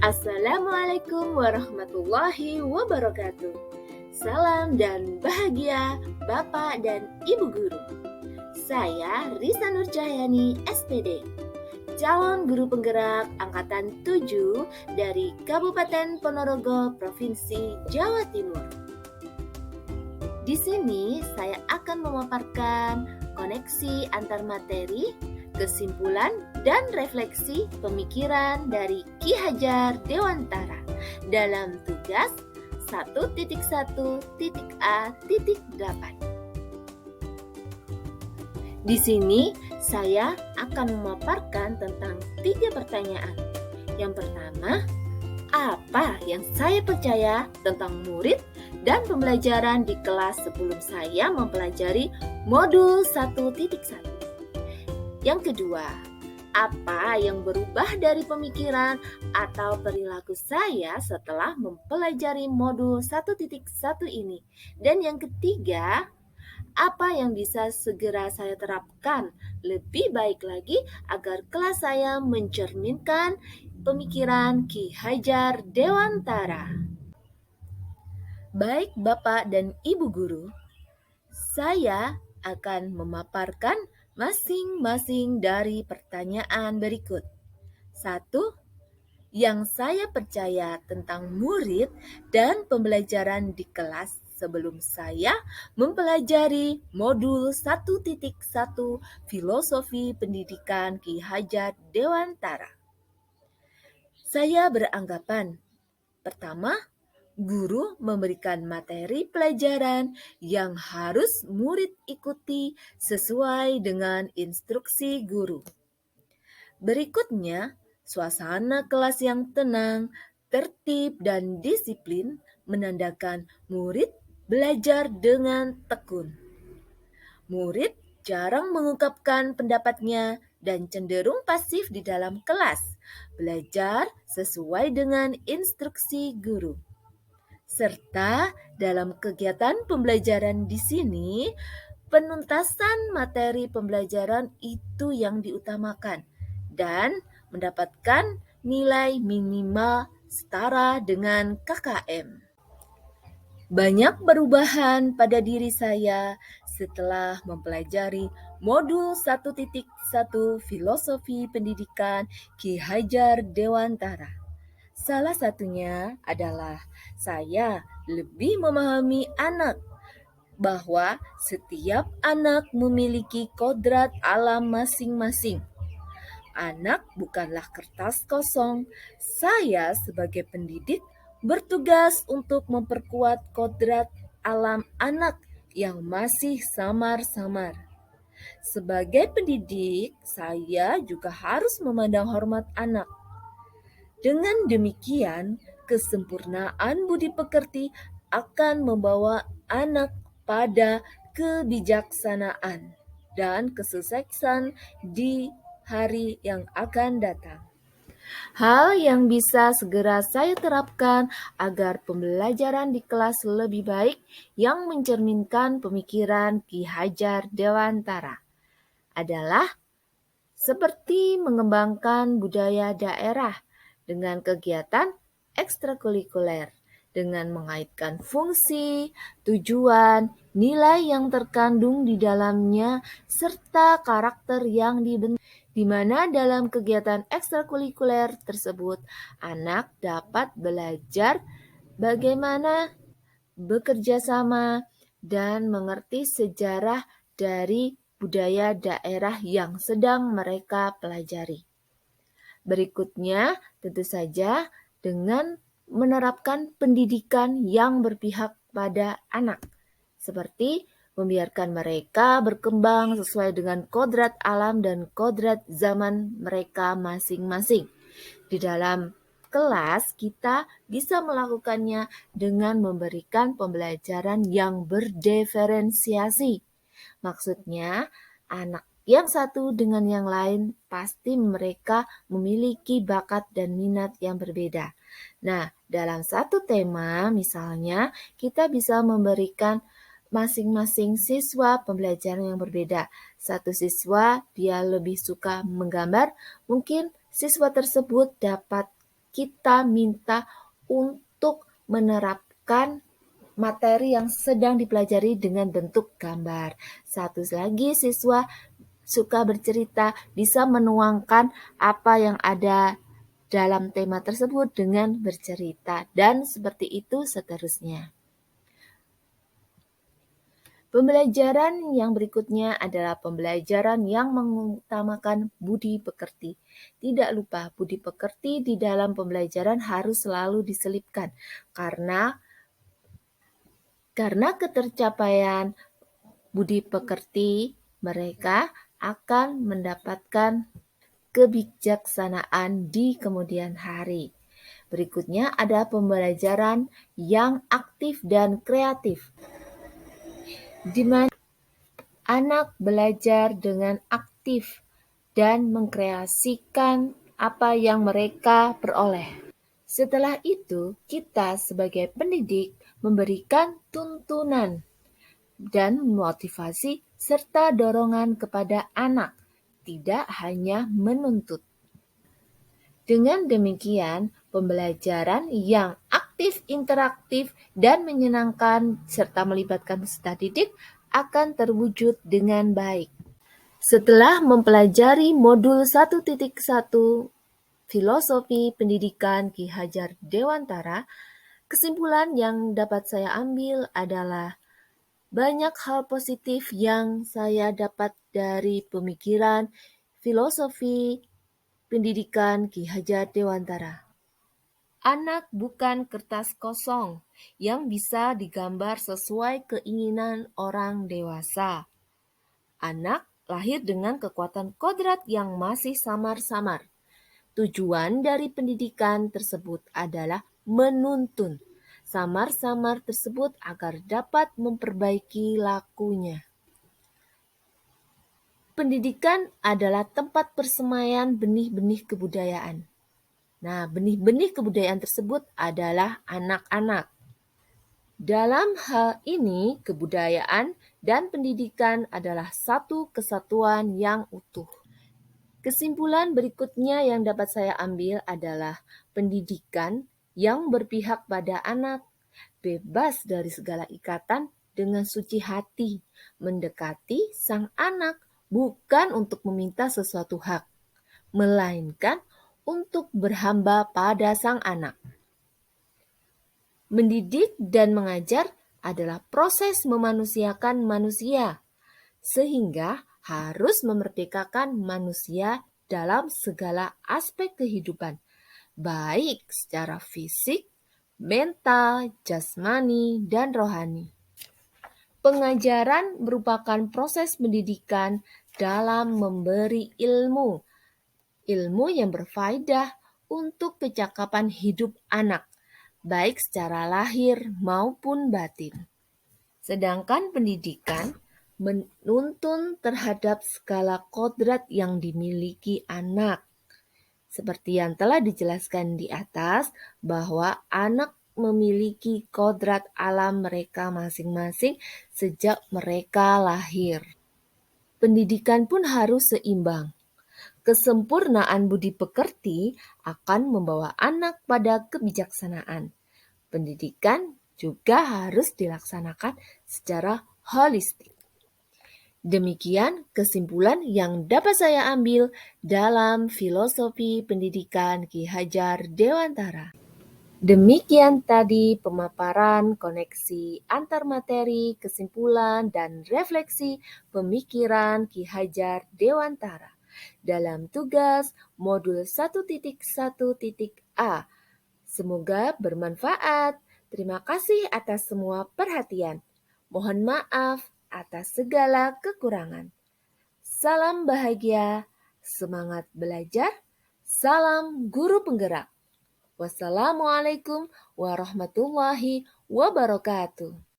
Assalamualaikum warahmatullahi wabarakatuh. Salam dan bahagia Bapak dan Ibu Guru. Saya Risa Nurcahyani, SPD, calon guru penggerak angkatan 7 dari Kabupaten Ponorogo, Provinsi Jawa Timur. Di sini saya akan memaparkan koneksi antar materi, kesimpulan, dan refleksi pemikiran dari Ki Hajar Dewantara dalam tugas 1.1.A.8. Di sini saya akan memaparkan tentang 3 pertanyaan. Yang pertama, apa yang saya percaya tentang murid dan pembelajaran di kelas sebelum saya mempelajari modul 1.1. Yang kedua, apa yang berubah dari pemikiran atau perilaku saya setelah mempelajari modul 1.1 ini? Dan yang ketiga, apa yang bisa segera saya terapkan lebih baik lagi agar kelas saya mencerminkan pemikiran Ki Hajar Dewantara. Baik Bapak dan Ibu Guru, saya akan memaparkan masing-masing dari pertanyaan berikut. 1. Yang saya percaya tentang murid dan pembelajaran di kelas sebelum saya mempelajari modul 1.1 Filosofi Pendidikan Ki Hajar Dewantara. Saya beranggapan, pertama, guru memberikan materi pelajaran yang harus murid ikuti sesuai dengan instruksi guru. Berikutnya, suasana kelas yang tenang, tertib, dan disiplin menandakan murid belajar dengan tekun. Murid jarang mengungkapkan pendapatnya dan cenderung pasif di dalam kelas, belajar sesuai dengan instruksi guru. Serta dalam kegiatan pembelajaran di sini, penuntasan materi pembelajaran itu yang diutamakan dan mendapatkan nilai minimal setara dengan KKM. Banyak perubahan pada diri saya setelah mempelajari modul 1.1 Filosofi Pendidikan Ki Hajar Dewantara. Salah satunya adalah saya lebih memahami anak, bahwa setiap anak memiliki kodrat alam masing-masing. Anak bukanlah kertas kosong. Saya sebagai pendidik bertugas untuk memperkuat kodrat alam anak yang masih samar-samar. Sebagai pendidik, saya juga harus memandang hormat anak. Dengan demikian, kesempurnaan budi pekerti akan membawa anak pada kebijaksanaan dan kesuksesan di hari yang akan datang. Hal yang bisa segera saya terapkan agar pembelajaran di kelas lebih baik yang mencerminkan pemikiran Ki Hajar Dewantara adalah seperti mengembangkan budaya daerah dengan kegiatan ekstrakurikuler, dengan mengaitkan fungsi, tujuan, nilai yang terkandung di dalamnya, serta karakter yang dibentuk, di mana dalam kegiatan ekstrakurikuler tersebut anak dapat belajar bagaimana bekerja sama dan mengerti sejarah dari budaya daerah yang sedang mereka pelajari. Berikutnya, tentu saja dengan menerapkan pendidikan yang berpihak pada anak, seperti membiarkan mereka berkembang sesuai dengan kodrat alam dan kodrat zaman mereka masing-masing. Di dalam kelas, kita bisa melakukannya dengan memberikan pembelajaran yang berdiferensiasi. Maksudnya, anak yang satu dengan yang lain pasti mereka memiliki bakat dan minat yang berbeda. Nah, dalam satu tema misalnya kita bisa memberikan masing-masing siswa pembelajaran yang berbeda. Satu siswa dia lebih suka menggambar, mungkin siswa tersebut dapat kita minta untuk menerapkan materi yang sedang dipelajari dengan bentuk gambar. Satu lagi, siswa suka bercerita bisa menuangkan apa yang ada dalam tema tersebut dengan bercerita, dan seperti itu seterusnya. Pembelajaran yang berikutnya adalah pembelajaran yang mengutamakan budi pekerti. Tidak lupa, budi pekerti di dalam pembelajaran harus selalu diselipkan karena ketercapaian budi pekerti mereka akan mendapatkan kebijaksanaan di kemudian hari. Berikutnya ada pembelajaran yang aktif dan kreatif, di mana anak belajar dengan aktif dan mengkreasikan apa yang mereka peroleh. Setelah itu, kita sebagai pendidik memberikan tuntunan dan motivasi serta dorongan kepada anak, tidak hanya menuntut. Dengan demikian, pembelajaran yang aktif, interaktif, dan menyenangkan serta melibatkan peserta didik akan terwujud dengan baik. Setelah mempelajari modul 1.1 Filosofi Pendidikan Ki Hajar Dewantara, kesimpulan yang dapat saya ambil adalah banyak hal positif yang saya dapat dari pemikiran filosofi pendidikan Ki Hajar Dewantara. Anak bukan kertas kosong yang bisa digambar sesuai keinginan orang dewasa. Anak lahir dengan kekuatan kodrat yang masih samar-samar. Tujuan dari pendidikan tersebut adalah menuntun samar-samar tersebut agar dapat memperbaiki lakunya. Pendidikan adalah tempat persemaian benih-benih kebudayaan. Nah, benih-benih kebudayaan tersebut adalah anak-anak. Dalam hal ini, kebudayaan dan pendidikan adalah satu kesatuan yang utuh. Kesimpulan berikutnya yang dapat saya ambil adalah pendidikan yang berpihak pada anak, bebas dari segala ikatan dengan suci hati, mendekati sang anak bukan untuk meminta sesuatu hak, melainkan untuk berhamba pada sang anak. Mendidik dan mengajar adalah proses memanusiakan manusia, sehingga harus memerdekakan manusia dalam segala aspek kehidupan, baik secara fisik, mental, jasmani, dan rohani. Pengajaran merupakan proses pendidikan dalam memberi ilmu yang berfaedah untuk kecakapan hidup anak, baik secara lahir maupun batin. Sedangkan pendidikan menuntun terhadap segala kodrat yang dimiliki anak. Seperti yang telah dijelaskan di atas, bahwa anak memiliki kodrat alam mereka masing-masing sejak mereka lahir. Pendidikan pun harus seimbang. Kesempurnaan budi pekerti akan membawa anak pada kebijaksanaan. Pendidikan juga harus dilaksanakan secara holistik. Demikian kesimpulan yang dapat saya ambil dalam filosofi pendidikan Ki Hajar Dewantara. Demikian tadi pemaparan koneksi antar materi, kesimpulan, dan refleksi pemikiran Ki Hajar Dewantara dalam tugas modul 1.1.a. Semoga bermanfaat. Terima kasih atas semua perhatian. Mohon maaf atas segala kekurangan. Salam bahagia, semangat belajar, salam guru penggerak. Wassalamualaikum warahmatullahi wabarakatuh.